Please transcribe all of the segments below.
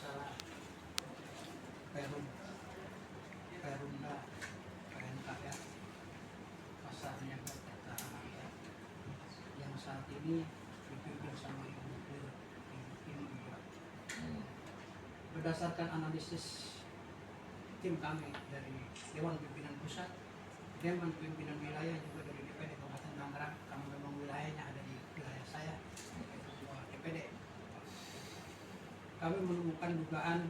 masalah Perumda PNK ya, pasarnya Kertaharja yang saat ini dipimpin sama Ibu ini juga. Berdasarkan analisis tim kami dari Dewan Pimpinan Pusat, Dewan Pimpinan Wilayah juga dari DPD Kabupaten Tangerang, karena memang wilayahnya ada di wilayah saya, Ketua DPD. Kami menemukan dugaan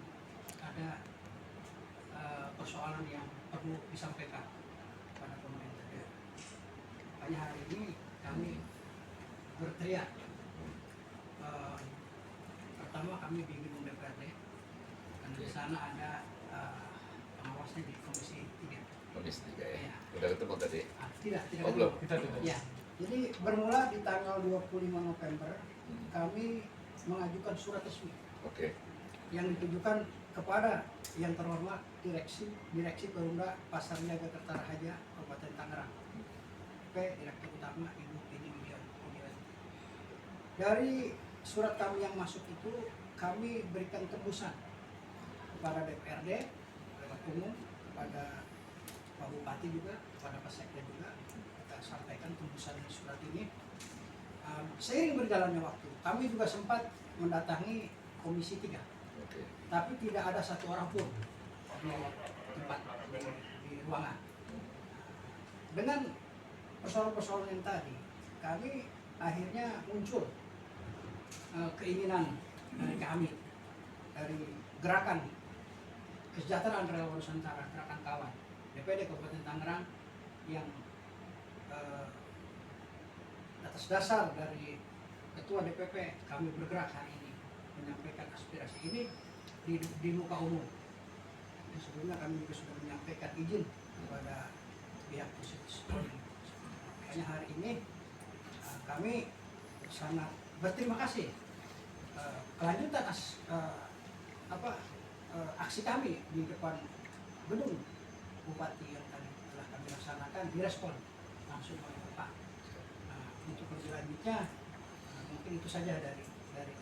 ada persoalan yang perlu disampaikan pada pemerintah daerah. Makanya hari ini kami berteriak. Pertama kami di gedung DPRD, karena di sana ada pengawasnya di Komisi 3. Komisi 3 ya? Ya. Udah ketemu tadi? Tidak Oh, belum? kita tidak. Ya. Jadi bermula di tanggal 25 November kami mengajukan surat resmi. Oke. Yang ditujukan kepada yang terhormat Direksi Perumda Pasar Niaga Kertaharja Kabupaten Tangerang. Direktur Utama Ibu Tini Widiawati. Dari surat kami yang masuk itu kami berikan tembusan kepada DPRD, lewat umum, kepada Pak Bupati juga, kepada Pak Sekda juga. Kita sampaikan tembusan surat ini. Seiring berjalannya waktu, kami juga sempat mendatangi Komisi 3. Oke. Tapi tidak ada satu orang pun di tempat di ruangan. Dengan persoalan-persoalan yang tadi, kami akhirnya muncul keinginan dari kami, dari gerakan Kesejahteraan Relawan Nusantara, gerakan kawan DPD Kabupaten Tangerang, yang atas dasar dari Ketua DPP kami bergerak hari ini menyampaikan aspirasi ini di muka umum. Sebelumnya kami juga sudah menyampaikan izin kepada pihak institusi. Makanya hari ini kami sangat berterima kasih kelanjutan aksi kami di depan gedung Bupati yang tadi telah kami laksanakan direspon langsung oleh Bapak. Untuk lebih lanjutnya mungkin itu saja dari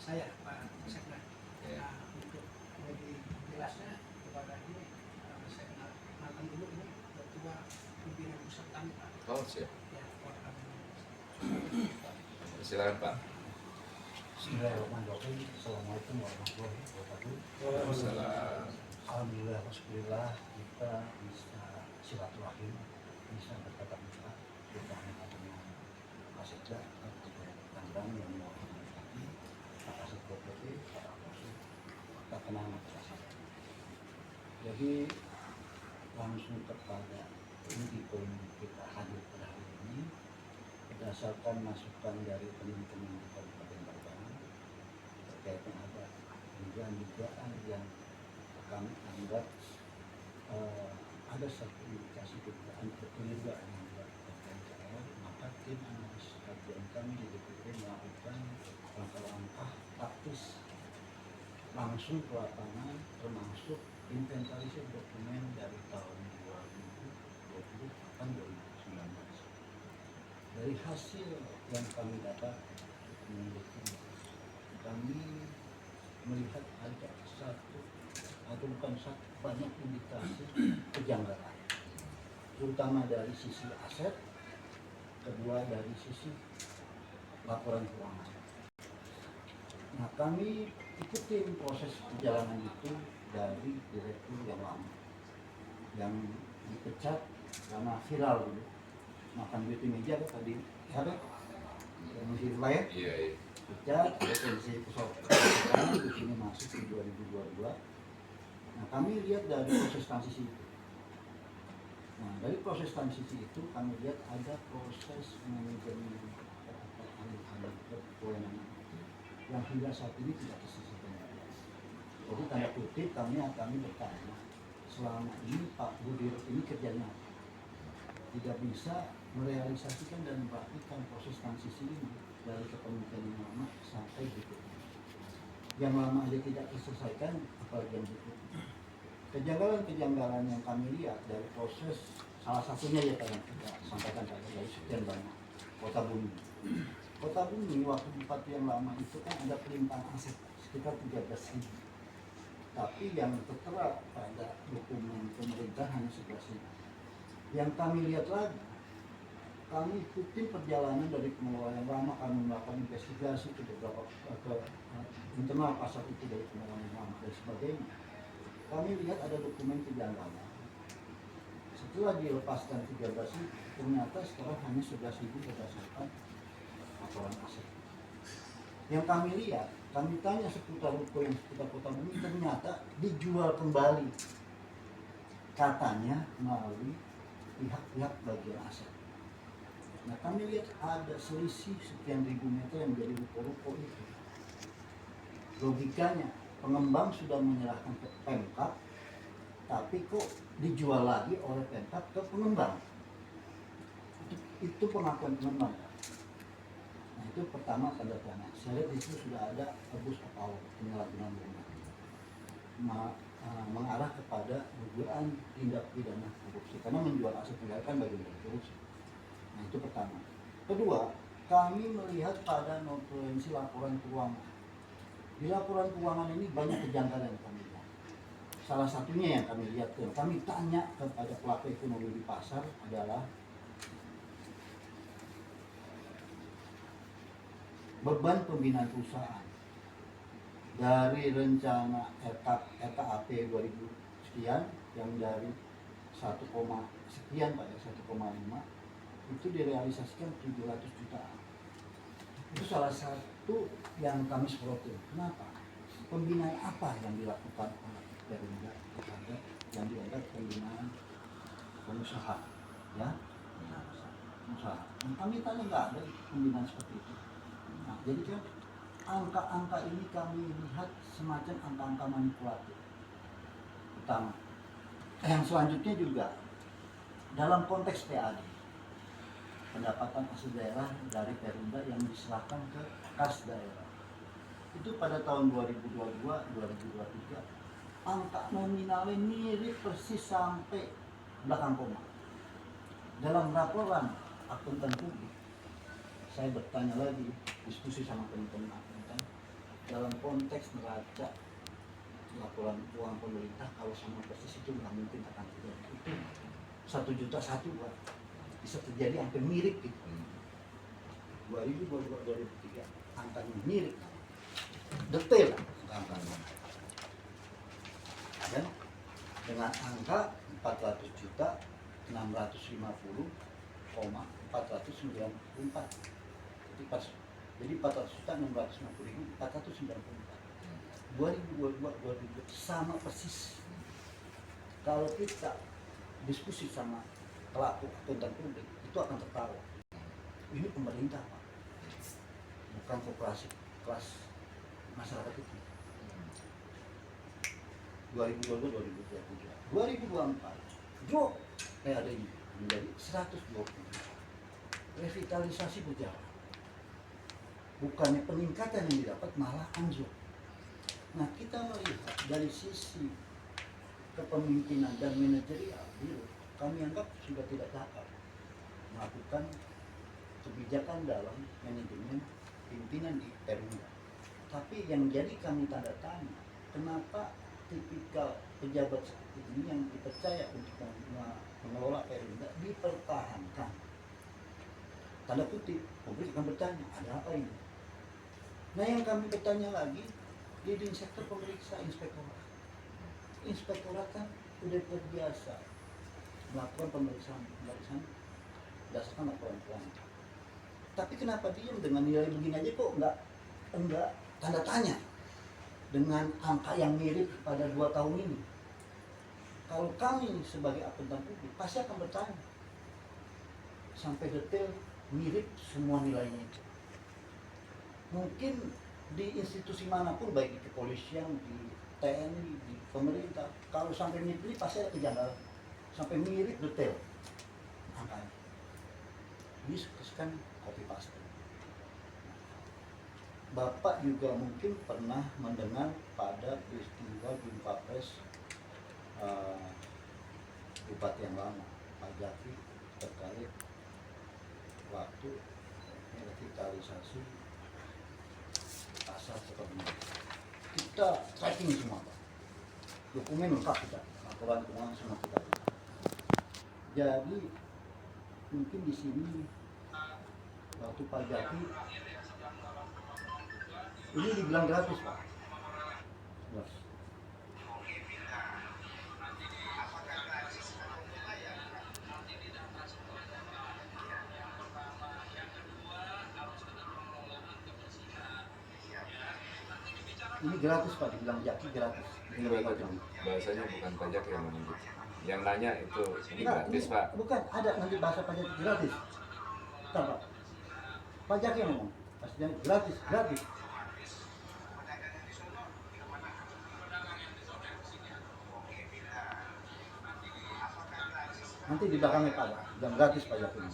saya, Pak Sekda. Untuk lebih jelasnya kepada ini saya kenalkan dulu, ini Ketua Pimpinan Pusat kami, Pak. Oh, siap. Ya, Silakan, Pak. Bismillahirrahmanirrahim. Assalamualaikum warahmatullahi wabarakatuh. Waalaikumsalam. Alhamdulillah, alhamdulillah kita bisa silaturahim, bisa bertatap muka, terutama dengan Pak Sekda, Kabupaten Tangerang yang mewakili Pak Kasih PPP, Pak Kasih, tak kenal maka Jadi langsung kepada inti poin kita hadir pada hari ini berdasarkan masukan dari teman-teman di Kabupaten Tangerang terkait dengan ada dugaan yang kami anggap ada satu indikasi dugaan kecurigaan yang dilakukan KL, maka tim analis kajian kami di DPP melakukan langkah-langkah taktis langsung ke lapangan, termasuk inventarisir dokumen dari tahun 2020 dan 2019. Dari hasil yang kami dapat kami melihat ada banyak indikasi kejanggalan, terutama dari sisi aset, kedua dari sisi laporan keuangan. Nah, kami ikutin proses perjalanan itu dari direktur yang lama yang dipecat karena viral gitu, makan duit di meja tadi ada yang masih layar. Iya. Pecat, potensi persoalan di sini masuk di 2022. Nah, kami lihat dari proses transisi itu. Nah, dari proses transisi itu kami lihat ada proses manajemen alih-alih kewenangan yang hingga saat ini tidak diselesaikan. Jadi tanda kutip kami bertanya, selama ini Pak Budi ini kerjanya tidak bisa merealisasikan dan merapikan proses transisi ini dari kepemimpinan yang lama sampai berikutnya. Yang lama aja tidak diselesaikan, apalagi yang berikutnya. Kejanggalan-kejanggalan yang kami lihat dari proses, salah satunya ya yang kita sampaikan tadi dari sekian banyak Kota Bumi. Kota Bumi waktu bupati yang lama itu kan ada pelimpahan aset sekitar 13.000. tapi yang tertera pada dokumen pemerintah hanya 11.000. Yang kami lihat lagi, kami ikutin perjalanan dari pengelola yang lama, kami melakukan investigasi ke beberapa internal pasar itu dari pengelola yang lama dan sebagainya. Kami lihat ada dokumen kejanggalan. Setelah dilepaskan 13.000, ternyata sekarang hanya 11.000 berdasarkan laporan aset. Yang kami lihat, kami tanya seputar ruko yang seputar Kota Bumi, ternyata dijual kembali, katanya melalui pihak-pihak bagian aset. Nah, kami lihat ada selisih sekian ribu meter yang menjadi ruko-ruko itu. Logikanya, pengembang sudah menyerahkan ke Pemkab, tapi kok dijual lagi oleh Pemkab ke pengembang? Itu pengakuan pengembang. Nah, itu pertama tanda tanya. Saya lihat di situ sudah ada abuse of power, penyalahgunaan wewenang, mengarah kepada dugaan tindak pidana korupsi, karena menjual aset negara kan bagian dari korupsi. Nah, itu pertama. Kedua, kami melihat pada notulensi laporan keuangan. Di laporan keuangan ini banyak kejanggalan yang kami lihat. Salah satunya yang kami lihat, yang kami tanya kepada pelaku ekonomi di pasar adalah beban pembinaan perusahaan. Dari rencana RKAP 2000 sekian, yang dari 1, sekian pada 1,5, itu direalisasikan 700 jutaan. Itu salah satu yang kami soroti. Kenapa? Pembinaan apa yang dilakukan oleh Perinda terhadap yang dianggap pembinaan pengusaha, ya? Pengusaha. Dan kami tanya nggak ada pembinaan seperti itu. Nah, jadi kan angka-angka ini kami lihat semacam angka-angka manipulatif. Pertama, yang selanjutnya juga dalam konteks PAD, pendapatan asli daerah dari Perinda yang diserahkan ke kas daerah. Itu pada tahun 2022-2023 angka nominalnya mirip persis sampai belakang koma. Dalam laporan akuntan publik, saya bertanya lagi, diskusi sama teman-teman akuntan, dalam konteks neraca laporan keuangan pemerintah, kalau sama persis itu nggak mungkin akan terjadi. Itu 1.100.000 Pak. Bisa terjadi hampir mirip gitu. 2022-2023 angkanya mirip, detail angkanya. Dan dengan angka 400.650,494. Jadi 400.650.494. 2022 sama persis. Kalau kita diskusi sama pelaku akuntan publik, itu akan tertawa. Ini pemerintah Pak, bukan koperasi kelas masyarakat itu. 2022-2023, 2024 drop PAD-nya menjadi 120. Revitalisasi berjalan, bukannya peningkatan yang didapat, malah anjlok. Nah, kita melihat dari sisi kepemimpinan dan manajerial, kami anggap sudah tidak dapat melakukan kebijakan dalam manajemen pimpinan di Perinda. Tapi yang jadi kami tanda tanya, kenapa tipikal pejabat seperti ini yang dipercaya untuk mengelola Perinda dipertahankan? Tanda kutip, publik akan bertanya, ada apa ini? Nah, yang kami bertanya lagi, di sektor pemeriksa inspektorat. Inspektorat kan sudah terbiasa melakukan pemeriksaan berdasarkan laporan keuangan. Tapi kenapa diam dengan nilai begini aja kok enggak tanda tanya dengan angka yang mirip pada 2 tahun ini? Kalau kami sebagai akuntan publik pasti akan bertanya sampai detail mirip semua nilainya itu. Mungkin di institusi manapun, baik di kepolisian, di TNI, di pemerintah, kalau sampai mirip pasti ada kejanggalan, sampai mirip detail angkanya. Ini kan copy paste. Bapak juga mungkin pernah mendengar pada peristiwa Jumpa Pres Bupati yang lama, Pak Jaki, terkait waktu revitalisasi pasar seperti ini. Kita tracking semua Pak. dokumen lengkap kita, laporan keuangan semua kita. Jadi mungkin di sini waktu pajaki ini dibilang gratis Pak. Bos. Ini gratis Pak, dibilang jaki gratis. Ini bahasanya bukan pajak yang menunjuk. Yang nanya itu ini gratis ini, Pak. Bukan, ada nanti bahasa pajak gratis. Bentar, Pak. Pajak yang ngomong, pastinya gratis, gratis. Nanti di belakangnya Pak, dan gratis pajak ini.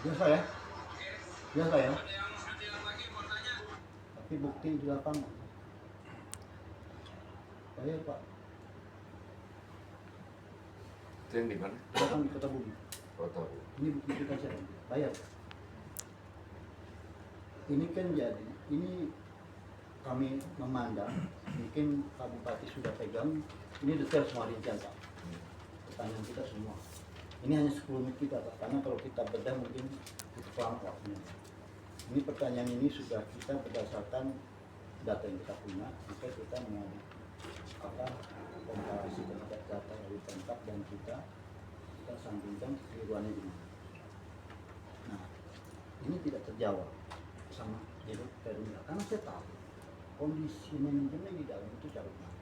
Biasa ya, biasa ya. Tapi bukti di lapangan. Bayar Pak, Itu yang di mana? datang di Kota Bumi. Kota. Ini bukti kita saya, bayar. Ini kan jadi, ini kami memandang, mungkin Pak Bupati sudah pegang, ini detail semua rincian Pak. Pertanyaan kita semua. Ini hanya 10 menit kita Pak, karena kalau kita bedah mungkin itu lama waktunya. Ini pertanyaan ini sudah kita berdasarkan data yang kita punya, maka kita mau komparasi terhadap data dari Pemkab dan kita sambungkan kekeliruannya gimana. Nah, ini tidak terjawab sama Dirut Perumda, karena saya tahu kondisi manajemen di dalam itu carut marut.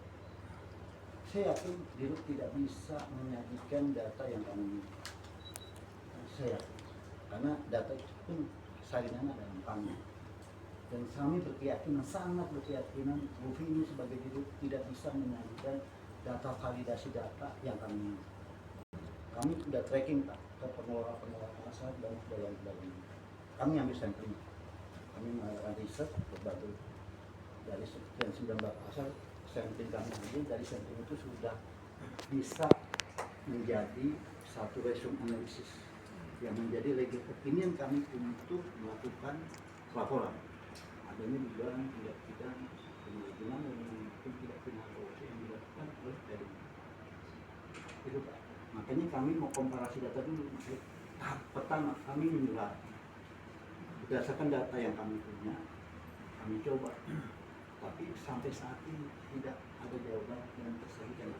Saya yakin Dirut tidak bisa menyajikan data yang kami miliki. Saya yakin, karena data itu pun salinannya dalam kami. Dan kami berkeyakinan, sangat berkeyakinan, Bufi ini sebagai Dirut tidak bisa menyajikan data validasi data yang kami miliki. Kami sudah tracking Pak, ke pengelola pasar dan sebagainya. Kami ambil sampling. Kami melakukan riset berbagai dari sekian 19 pasar. Sampling kami ambil, dari sampling itu sudah bisa menjadi satu resume analisis yang menjadi legal opinion kami untuk melakukan laporan. Adanya dugaan tidak pidana, kemungkinan mungkin tidak pidana korupsi yang dilakukan oleh Perumda. Itu Pak. Makanya kami mau komparasi data dulu. Tahap pertama kami menilai berdasarkan data yang kami punya, kami coba. Tapi sampai saat ini tidak ada jawaban yang tersajikan.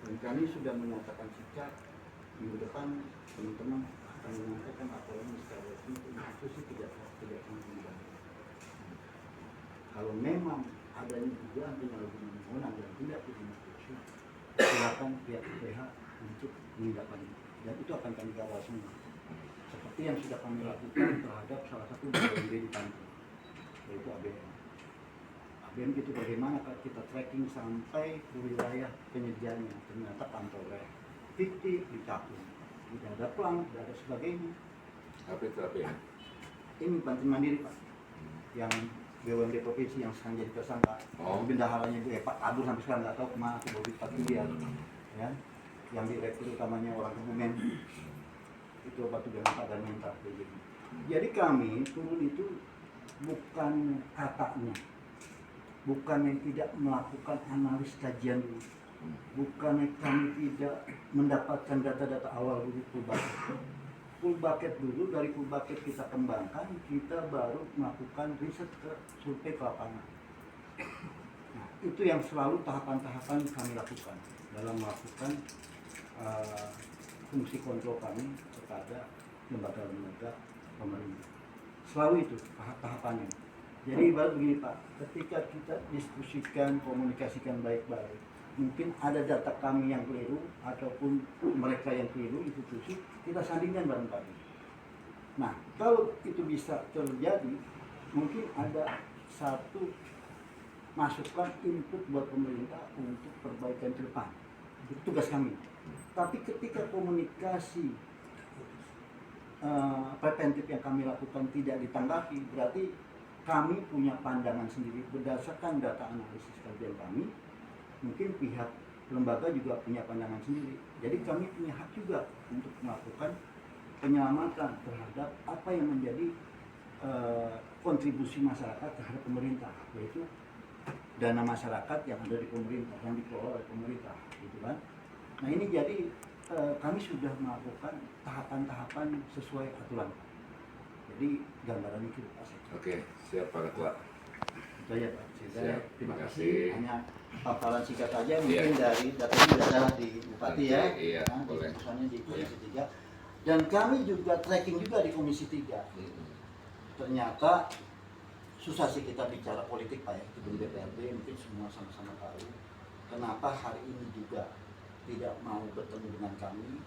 Dan kami sudah menyatakan sikap minggu depan teman-teman akan menyampaikan laporan secara resmi ke institusi tidak mengundang. Kalau memang adanya dugaan penyalahgunaan wewenang dan tidak pidana korupsi, silakan pihak BPH untuk menindaklanjuti. Dan itu akan kami kawal semua. Seperti yang sudah kami lakukan terhadap salah satu BUMD di Tanjung, yaitu ABM. ABM itu bagaimana kita tracking sampai ke wilayah penyediaannya, ternyata pantolnya fiktif, dicapung, tidak ada plan, tidak ada sebagainya. Apa itu ya? Ini Banten Mandiri Pak, yang BUMD provinsi yang sekarang jadi tersangka. Bendaharanya itu Pak kabur sampai sekarang nggak tahu kemana, ke Bobby Patria, ya, yang direktur utamanya orang Kebumen. Itu batu dan mental begitu. Jadi kami turun itu bukan katanya, bukan yang tidak melakukan analis kajian dulu, bukan yang kami tidak mendapatkan data-data awal dulu full bucket dulu, dari full bucket kita kembangkan, kita baru melakukan riset ke survei ke lapangan. Nah, itu yang selalu tahapan-tahapan kami lakukan dalam melakukan fungsi kontrol kami kepada lembaga-lembaga pemerintah. Selalu itu tahapannya. Jadi baru begini Pak, ketika kita diskusikan, komunikasikan baik-baik, mungkin ada data kami yang keliru ataupun mereka yang keliru institusi, kita sandingkan bareng-bareng. Nah, kalau itu bisa terjadi, mungkin ada satu masukan input buat pemerintah untuk perbaikan ke depan. Itu tugas kami. Tapi ketika komunikasi preventif yang kami lakukan tidak ditanggapi, berarti kami punya pandangan sendiri berdasarkan data analisis kajian kami. Mungkin pihak lembaga juga punya pandangan sendiri. Jadi kami punya hak juga untuk melakukan penyelamatan terhadap apa yang menjadi kontribusi masyarakat terhadap pemerintah, yaitu dana masyarakat yang ada di pemerintah, yang dikelola oleh pemerintah, gitu kan. Nah ini jadi kami sudah melakukan tahapan-tahapan sesuai aturan. Jadi gambaran itu Pak Sekda. Oke, siap Pak Ketua. Itu aja Pak Sekda. Siap, Terima terima kasih. kasih. Hanya paparan singkat aja mungkin dari datanya sudah ada di Bupati ya. Iya, Nah, boleh. Misalnya di Komisi 3. Dan kami juga tracking juga di Komisi 3. Ternyata susah sih kita bicara politik Pak ya, di DPRD mungkin semua sama-sama tahu kenapa hari ini juga tidak mau bertemu dengan kami,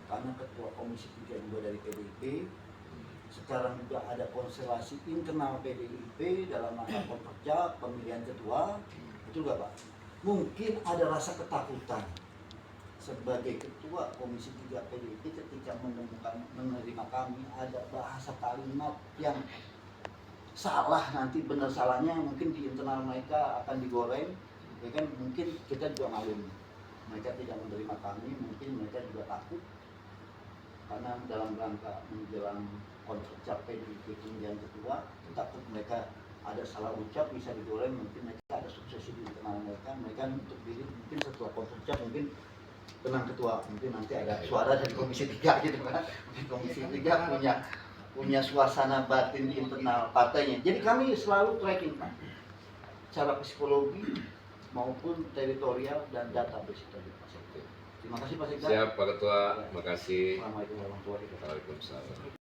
karena ketua Komisi 3 juga dari PDIP. Sekarang juga ada konstelasi internal PDIP dalam rangka kerja pemilihan ketua, betul nggak Pak? Mungkin ada rasa ketakutan sebagai ketua Komisi 3 PDIP ketika menerima kami ada bahasa kalimat yang salah, nanti benar salahnya mungkin di internal mereka akan digoreng, ya kan. Mungkin kita juga maklum mereka tidak menerima kami, mungkin mereka juga takut karena dalam rangka menjelang kontrak capek di pemilihan ketua, takut mereka ada salah ucap bisa digoreng, mungkin mereka ada suksesi di internal mereka untuk diri mungkin setelah kontrak cap mungkin tenang ketua, mungkin nanti ada suara dari Komisi 3 gitu kan. Mungkin Komisi 3 punya suasana batin di internal partainya. Jadi kami selalu tracking Pak, secara psikologi maupun teritorial dan database itu Pak Sekda. Terima kasih Pak Sekda. Siap Pak Ketua, terima kasih. Assalamualaikum warahmatullahi wabarakatuh. Waalaikumsalam.